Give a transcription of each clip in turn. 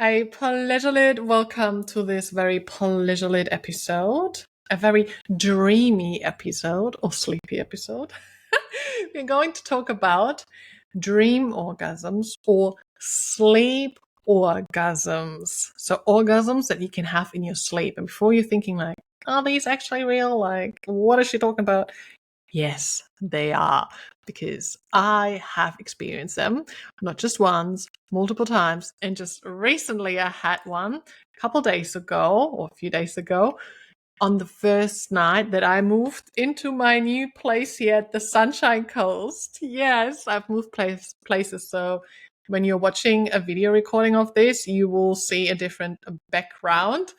A Pleasurelit welcome to this very Pleasurelit episode, a very dreamy episode or sleepy episode. We're going to talk about dream orgasms or sleep orgasms. So orgasms that you can have in your sleep. And before you're thinking like, are these actually real? Like, what is she talking about? Yes, they are, because I have experienced them, not just once, multiple times. And just recently I had one a couple days ago or a few days ago on the first night that I moved into my new place here at the Sunshine Coast. Yes, I've moved places. So when you're watching a video recording of this, you will see a different background.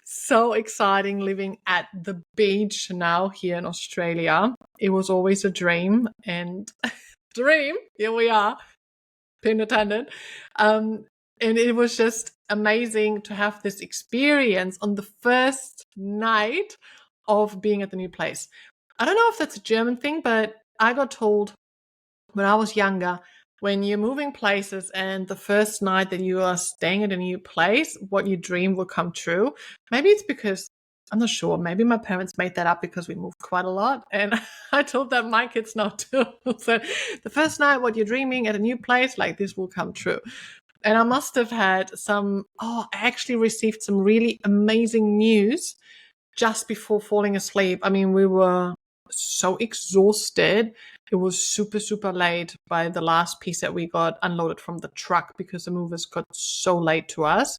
So exciting living at the beach now here in Australia. It was always a dream, and dream, here we are, pin attendant. And it was just amazing to have this experience on the first night of being at the new place. I don't know if that's a German thing, but I got told when I was younger, when you're moving places and the first night that you are staying at a new place, what you dream will come true. Maybe it's because I'm not sure. Maybe my parents made that up because we moved quite a lot. And I told that my kids not to. So the first night, what you're dreaming at a new place, like this will come true. And I must have had I actually received some really amazing news just before falling asleep. I mean, we were so exhausted. It was super, super late by the last piece that we got unloaded from the truck because the movers got so late to us.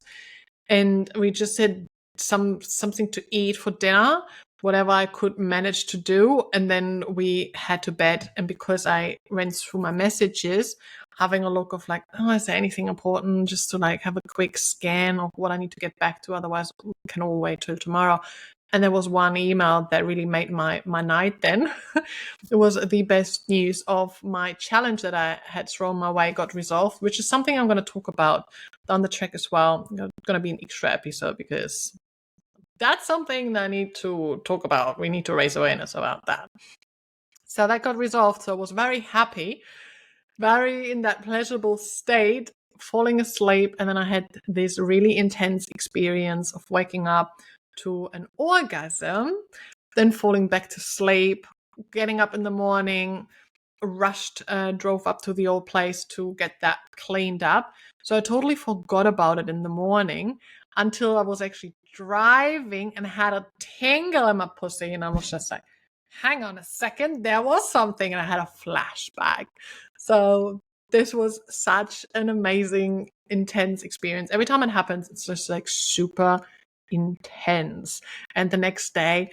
And we just had something to eat for dinner, whatever I could manage to do. And then we had to bed. And because I went through my messages, having a look of like, oh, is there anything important, just to like have a quick scan of what I need to get back to. Otherwise, we can all wait till tomorrow. And there was one email that really made my night then. It was the best news of my challenge that I had thrown my way got resolved, which is something I'm going to talk about down the track as well. It's going to be an extra episode because that's something that I need to talk about. We need to raise awareness about that. So that got resolved. So I was very happy, very in that pleasurable state, falling asleep. And then I had this really intense experience of waking up to an orgasm, then falling back to sleep, getting up in the morning, drove up to the old place to get that cleaned up. So I totally forgot about it in the morning until I was actually driving and had a tingle in my pussy. And I was just like, hang on a second, there was something. And I had a flashback. So this was such an amazing, intense experience. Every time it happens, it's just like super intense. And the next day,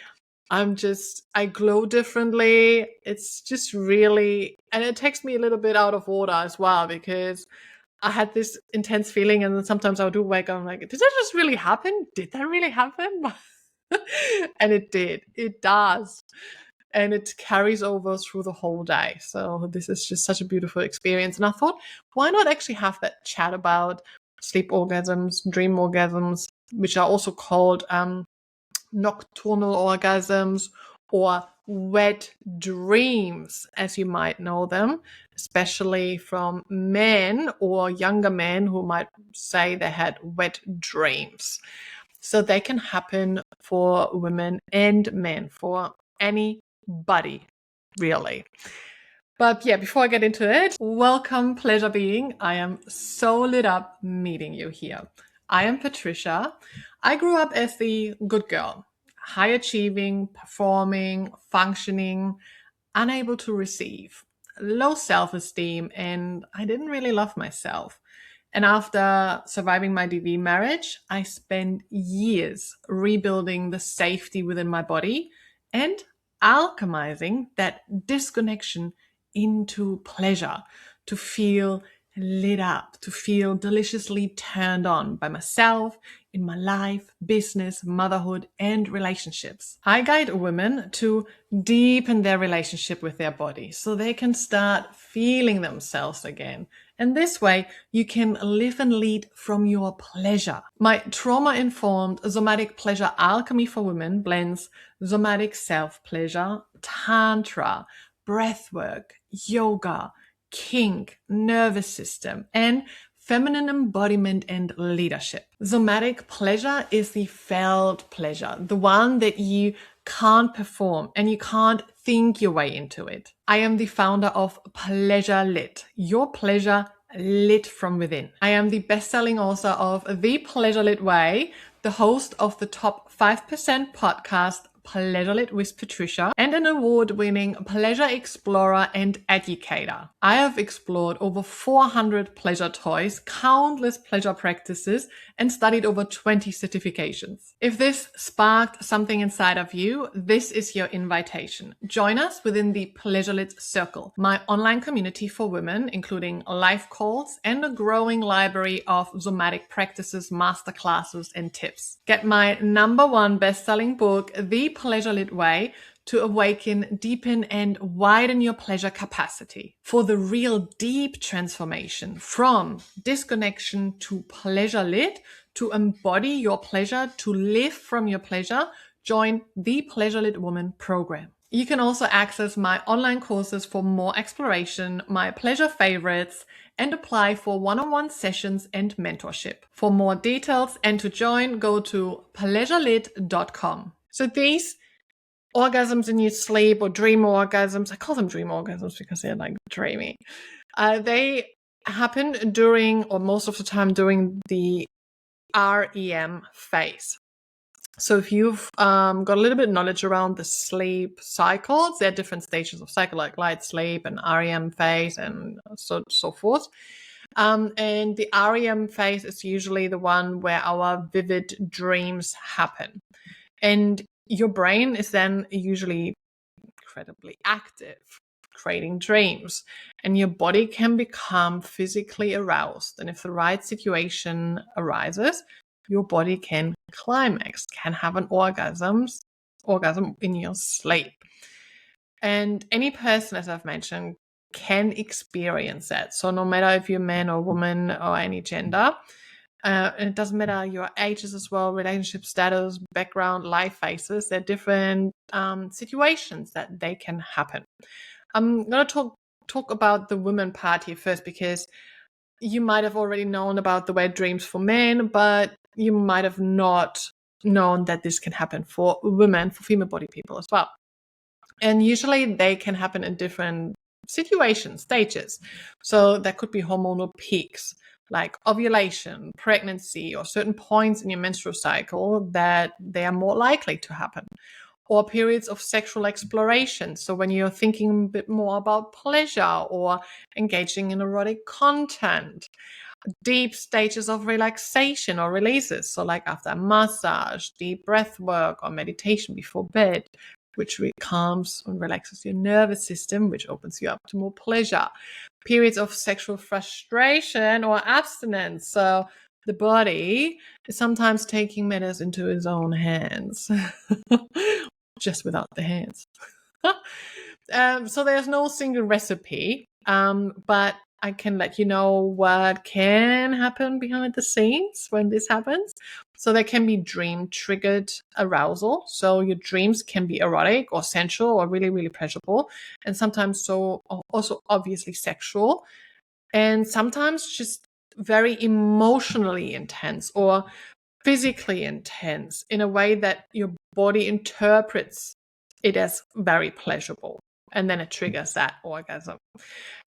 I glow differently. It's just really, and it takes me a little bit out of order as well, because I had this intense feeling, and then sometimes I do wake up, I'm like, did that just really happen? Did that really happen? And it did. It does. And it carries over through the whole day. So this is just such a beautiful experience. And I thought, why not actually have that chat about sleep orgasms, dream orgasms, which are also called nocturnal orgasms or wet dreams, as you might know them, especially from men or younger men who might say they had wet dreams. So they can happen for women and men, for anybody, really. But yeah, before I get into it, welcome, pleasure being. I am so lit up meeting you here. I am Patricia. I grew up as the good girl, high achieving, performing, functioning, unable to receive, low self-esteem, and I didn't really love myself. And after surviving my DV marriage, I spent years rebuilding the safety within my body and alchemizing that disconnection into pleasure, to feel lit up, to feel deliciously turned on by myself, in my life, business, motherhood, and relationships. I guide women to deepen their relationship with their body so they can start feeling themselves again. And this way, you can live and lead from your pleasure. My trauma-informed somatic pleasure alchemy for women blends somatic self-pleasure, tantra, breathwork, yoga, kink, nervous system, and feminine embodiment and leadership. Somatic pleasure is the felt pleasure, the one that you can't perform and you can't think your way into it. I am the founder of Pleasurelit, your pleasure lit from within. I am the best-selling author of The Pleasurelit Way, the host of the top 5% podcast Pleasurelit with Patricia, and an award-winning pleasure explorer and educator. I have explored over 400 pleasure toys, countless pleasure practices, and studied over 20 certifications. If this sparked something inside of you, this is your invitation. Join us within the Pleasurelit Circle, my online community for women, including live calls and a growing library of somatic practices, masterclasses, and tips. Get my #1 best-selling book, The Pleasurelit Way, to awaken, deepen, and widen your pleasure capacity for the real deep transformation from disconnection to pleasure lit, to embody your pleasure, to live from your pleasure. Join the Pleasurelit Woman program. You can also access my online courses for more exploration, my pleasure favorites, and apply for one-on-one sessions and mentorship. For more details and to join, go to pleasurelit.com. So these orgasms in your sleep or dream orgasms, I call them dream orgasms because they're like dreamy. They happen during, or most of the time during, the REM phase. So if you've got a little bit of knowledge around the sleep cycles, there are different stages of cycle, like light sleep and REM phase and so forth. And the REM phase is usually the one where our vivid dreams happen. And your brain is then usually incredibly active, creating dreams, and your body can become physically aroused. And if the right situation arises, your body can climax, can have an orgasm in your sleep. And any person, as I've mentioned, can experience that. So no matter if you're man or woman or any gender, and it doesn't matter your ages as well, relationship status, background, life phases, there are different situations that they can happen. I'm going to talk about the women part here first, because you might have already known about the wet dreams for men, but you might have not known that this can happen for women, for female body people as well. And usually they can happen in different situations, stages. So there could be hormonal peaks, like ovulation, pregnancy, or certain points in your menstrual cycle that they are more likely to happen. Or periods of sexual exploration. So when you're thinking a bit more about pleasure or engaging in erotic content. Deep stages of relaxation or releases. So like after a massage, deep breath work, or meditation before bed, which calms and relaxes your nervous system, which opens you up to more pleasure. Periods of sexual frustration or abstinence. So the body is sometimes taking matters into its own hands, just without the hands. So there's no single recipe, but I can let you know what can happen behind the scenes when this happens. So there can be dream-triggered arousal. So your dreams can be erotic or sensual or really, really pleasurable. And sometimes also obviously sexual. And sometimes just very emotionally intense or physically intense in a way that your body interprets it as very pleasurable. And then it triggers that orgasm.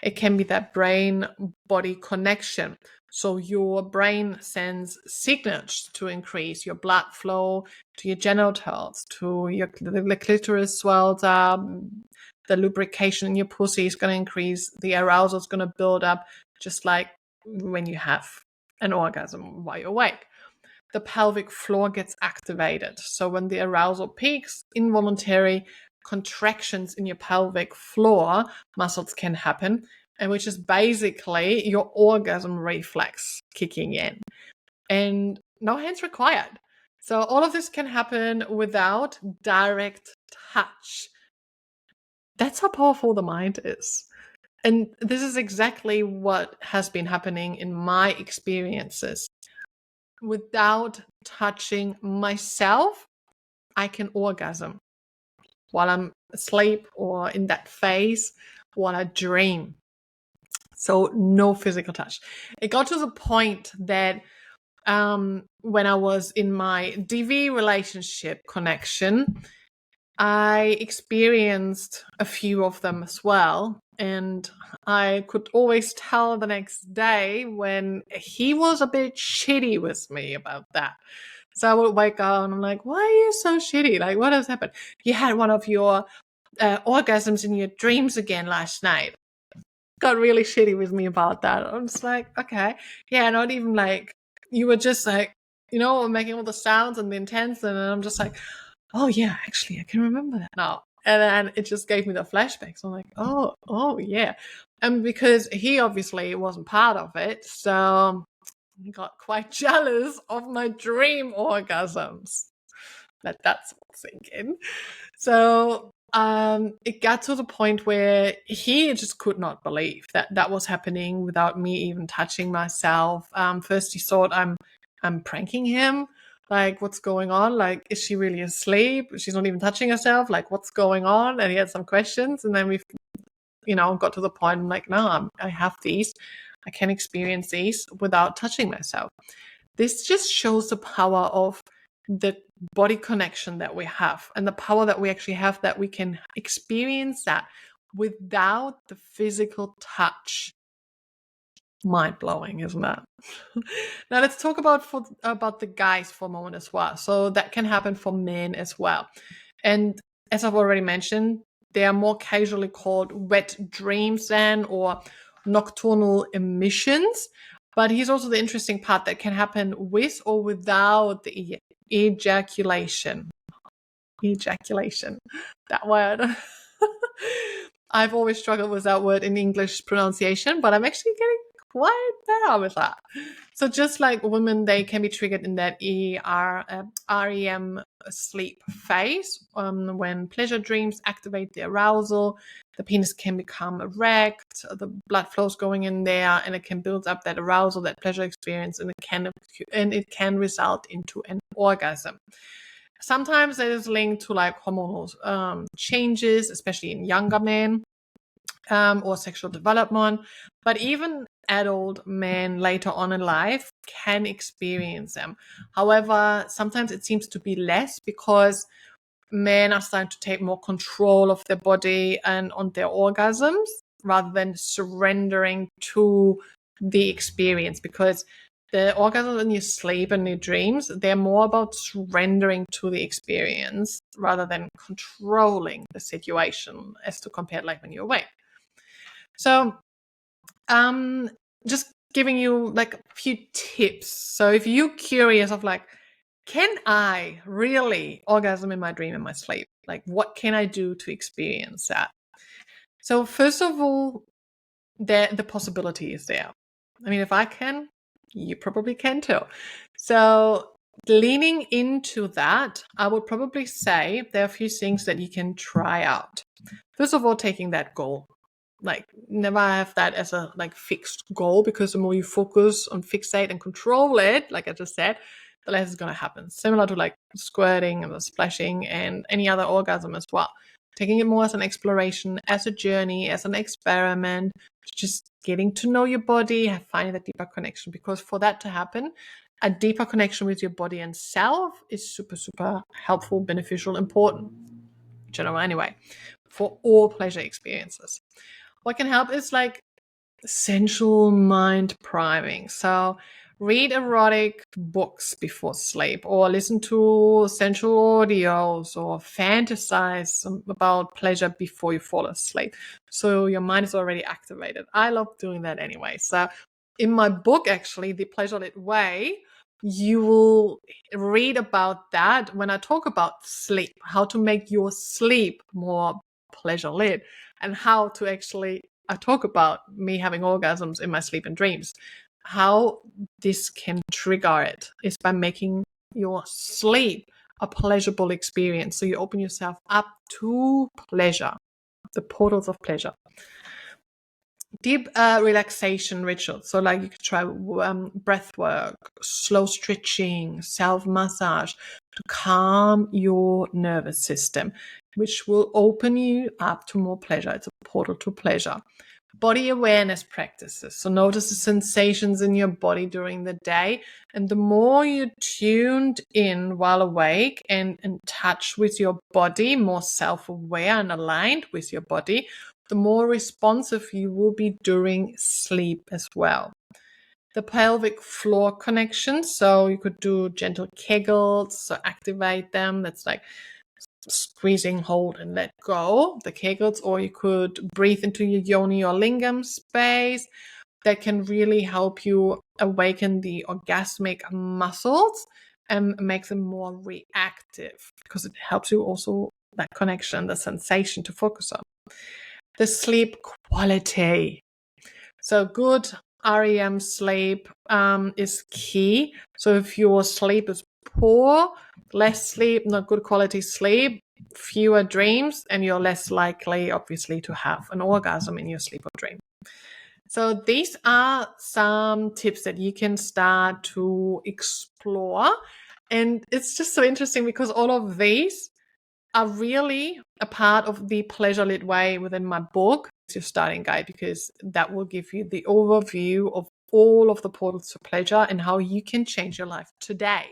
It can be that brain-body connection. So your brain sends signals to increase your blood flow to your genitals, to the clitoris swells up, the lubrication in your pussy is going to increase, the arousal is going to build up, just like when you have an orgasm while you're awake. The pelvic floor gets activated. So when the arousal peaks, involuntary contractions in your pelvic floor muscles can happen, and which is basically your orgasm reflex kicking in. And no hands required. So all of this can happen without direct touch. That's how powerful the mind is. And this is exactly what has been happening in my experiences. Without touching myself, I can orgasm while I'm asleep or in that phase while I dream. So no physical touch. It got to the point that when I was in my DV relationship connection, I experienced a few of them as well. And I could always tell the next day when he was a bit shitty with me about that. So I would wake up and I'm like, why are you so shitty? Like, what has happened? You had one of your orgasms in your dreams again last night. Got really shitty with me about that. I'm just like, okay. Yeah, not even like, you were just like, making all the sounds and the intense. And I'm just like, oh yeah, actually, I can remember that now. And then it just gave me the flashbacks. I'm like, oh yeah. And because he obviously wasn't part of it, so I got quite jealous of my dream orgasms. That's thinking. So it got to the point where he just could not believe that that was happening without me even touching myself. First he thought I'm pranking him. Like, what's going on? Like, is she really asleep? She's not even touching herself. Like, what's going on? And he had some questions. And then we've, got to the point, I'm like, no, I have these. I can experience these without touching myself. This just shows the power of the body connection that we have and the power that we actually have, that we can experience that without the physical touch. Mind-blowing, isn't that? Now let's talk about the guys for a moment as well. So that can happen for men as well. And as I've already mentioned, they are more casually called wet dreams then, or nocturnal emissions. But here's also the interesting part, that can happen with or without the ejaculation. Ejaculation, that word. I've always struggled with that word in English pronunciation, but I'm actually getting quite better with that. So just like women, they can be triggered in that REM sleep phase. When pleasure dreams activate the arousal, the penis can become erect, the blood flows going in there, and it can build up that arousal, that pleasure experience, and it can result into an orgasm. Sometimes it is linked to like hormonal changes, especially in younger men, or sexual development. But even adult men later on in life can experience them. However, sometimes it seems to be less because men are starting to take more control of their body and on their orgasms rather than surrendering to the experience, because the orgasms in your sleep and your dreams, they're more about surrendering to the experience rather than controlling the situation, as to compare like when you're awake. So just giving you like a few tips. So if you're curious of like, can I really orgasm in my dream, in my sleep? Like, what can I do to experience that? So first of all, the possibility is there. I mean, if I can, you probably can too. So leaning into that, I would probably say there are a few things that you can try out. First of all, taking that goal. Like, never have that as a like fixed goal, because the more you focus on fixate and control it, like I just said, the less is going to happen. Similar to like squirting and the splashing and any other orgasm as well. Taking it more as an exploration, as a journey, as an experiment, just getting to know your body, finding that deeper connection. Because for that to happen, a deeper connection with your body and self is super, super helpful, beneficial, important. General anyway, for all pleasure experiences. What can help is like sensual mind priming. So read erotic books before sleep, or listen to sensual audios, or fantasize about pleasure before you fall asleep. So your mind is already activated. I love doing that anyway. So in my book, actually, The Pleasurelit Way, you will read about that when I talk about sleep, how to make your sleep more pleasure lit, and how to actually, I talk about me having orgasms in my sleep and dreams. How this can trigger it is by making your sleep a pleasurable experience. So you open yourself up to pleasure, the portals of pleasure. Deep relaxation rituals. So like you could try breath work, slow stretching, self-massage to calm your nervous system, which will open you up to more pleasure. It's a portal to pleasure. Body awareness practices. So notice the sensations in your body during the day. And the more you're tuned in while awake and in touch with your body, more self-aware and aligned with your body, the more responsive you will be during sleep as well. The pelvic floor connection. So you could do gentle kegels, so activate them. That's like squeezing, hold, and let go, the kegels, or you could breathe into your yoni or lingam space. That can really help you awaken the orgasmic muscles and make them more reactive, because it helps you also that connection, the sensation to focus on. The sleep quality. So good REM sleep is key. So if your sleep is poor, less sleep, not good quality sleep, fewer dreams, and you're less likely, obviously, to have an orgasm in your sleep or dream. So these are some tips that you can start to explore. And it's just so interesting because all of these are really a part of the Pleasurelit way within my book. It's your starting guide, because that will give you the overview of all of the portals to pleasure and how you can change your life today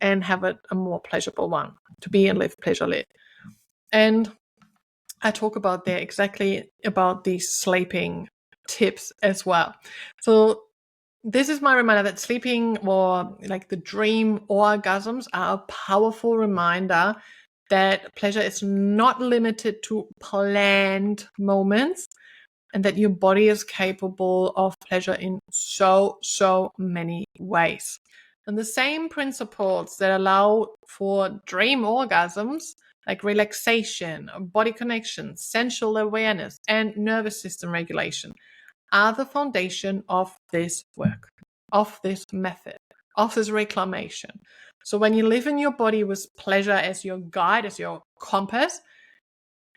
and have it a more pleasurable one to be and live pleasurelit. And I talk about there exactly about these sleeping tips as well. So this is my reminder that sleeping, or like the dream orgasms, are a powerful reminder that pleasure is not limited to planned moments, and that your body is capable of pleasure in so many ways. And the same principles that allow for dream orgasms, like relaxation, body connection, sensual awareness, and nervous system regulation, are the foundation of this work, of this method, of this reclamation. So when you live in your body with pleasure as your guide, as your compass,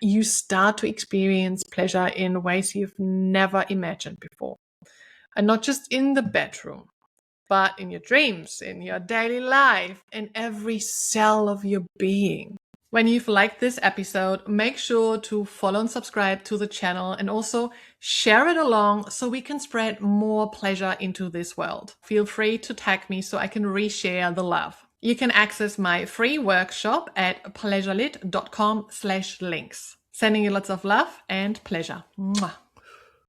you start to experience pleasure in ways you've never imagined before. And not just in the bedroom, but in your dreams, in your daily life, in every cell of your being. When you've liked this episode, make sure to follow and subscribe to the channel, and also share it along so we can spread more pleasure into this world. Feel free to tag me so I can reshare the love. You can access my free workshop at pleasurelit.com/links. Sending you lots of love and pleasure. Mwah.